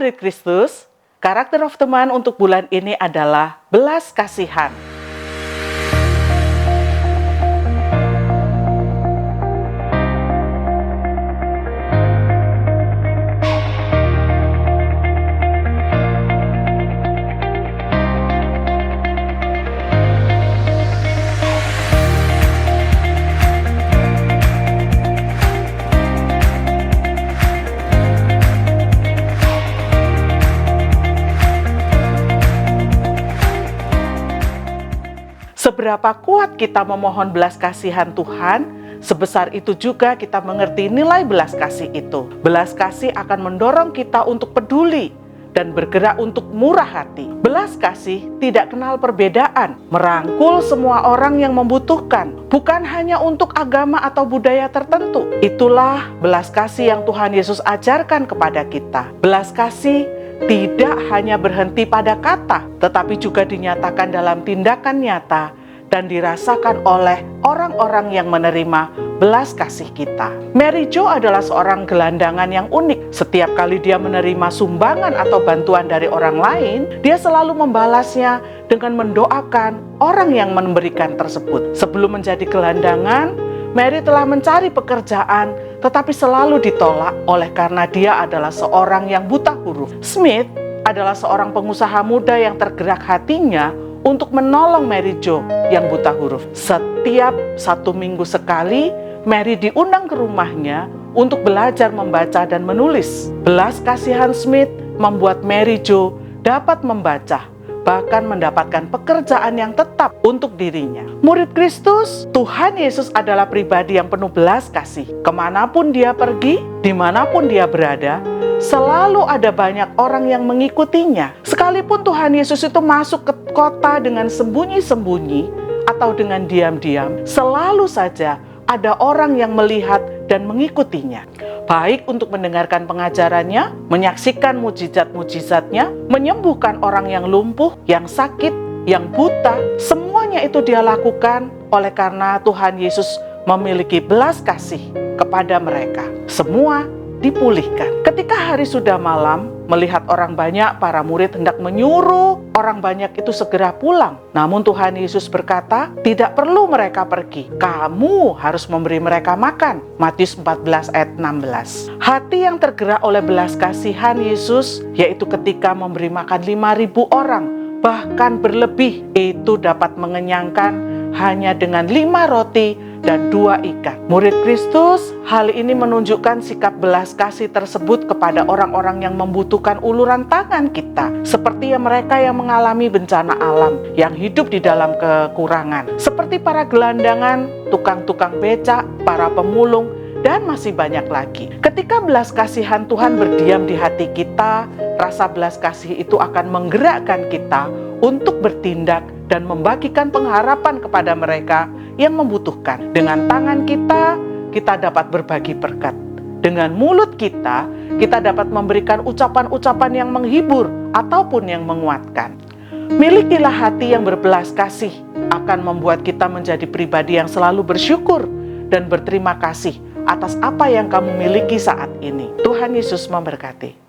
murid Kristus, karakter of the month untuk bulan ini adalah belas kasihan. Seberapa kuat kita memohon belas kasihan Tuhan, sebesar itu juga kita mengerti nilai belas kasih itu. Belas kasih akan mendorong kita untuk peduli dan bergerak untuk murah hati. Belas kasih tidak kenal perbedaan, merangkul semua orang yang membutuhkan, bukan hanya untuk agama atau budaya tertentu. Itulah belas kasih yang Tuhan Yesus ajarkan kepada kita. Belas kasih tidak hanya berhenti pada kata, tetapi juga dinyatakan dalam tindakan nyata dan dirasakan oleh orang-orang yang menerima belas kasih kita. Mary Jo adalah seorang gelandangan yang unik. Setiap kali dia menerima sumbangan atau bantuan dari orang lain, dia selalu membalasnya dengan mendoakan orang yang memberikan tersebut. Sebelum menjadi gelandangan, Mary telah mencari pekerjaan, tetapi selalu ditolak oleh karena dia adalah seorang yang buta huruf. Smith adalah seorang pengusaha muda yang tergerak hatinya untuk menolong Mary Jo yang buta huruf. Setiap 1 minggu sekali, Mary diundang ke rumahnya untuk belajar membaca dan menulis. Belas kasihan Smith membuat Mary Jo dapat membaca, bahkan mendapatkan pekerjaan yang tetap untuk dirinya. Murid Kristus, Tuhan Yesus adalah pribadi yang penuh belas kasih. Kemanapun dia pergi, dimanapun dia berada, selalu ada banyak orang yang mengikutinya. Sekalipun Tuhan Yesus itu masuk ke kota dengan sembunyi-sembunyi atau dengan diam-diam, selalu saja ada orang yang melihat dan mengikutinya. Baik untuk mendengarkan pengajarannya, menyaksikan mujizat-mujizatnya, menyembuhkan orang yang lumpuh, yang sakit, yang buta, semuanya itu dia lakukan oleh karena Tuhan Yesus memiliki belas kasih kepada mereka. Semua dipulihkan. Ketika hari sudah malam, melihat orang banyak, para murid hendak menyuruh orang banyak itu segera pulang. Namun Tuhan Yesus berkata, tidak perlu mereka pergi. Kamu harus memberi mereka makan. Matius 14 ayat 16. Hati yang tergerak oleh belas kasihan Yesus, yaitu ketika memberi makan 5.000 orang, bahkan berlebih, itu dapat mengenyangkan hanya dengan 5 roti dan 2 ikan. Murid Kristus, hal ini menunjukkan sikap belas kasih tersebut kepada orang-orang yang membutuhkan uluran tangan kita, seperti mereka yang mengalami bencana alam, yang hidup di dalam kekurangan, seperti para gelandangan, tukang-tukang becak, para pemulung, dan masih banyak lagi. Ketika belas kasihan Tuhan berdiam di hati kita, rasa belas kasih itu akan menggerakkan kita untuk bertindak dan membagikan pengharapan kepada mereka yang membutuhkan. Dengan tangan kita, kita dapat berbagi berkat. Dengan mulut kita, kita dapat memberikan ucapan-ucapan yang menghibur ataupun yang menguatkan. Milikilah hati yang berbelas kasih, akan membuat kita menjadi pribadi yang selalu bersyukur dan berterima kasih atas apa yang kamu miliki saat ini. Tuhan Yesus memberkati.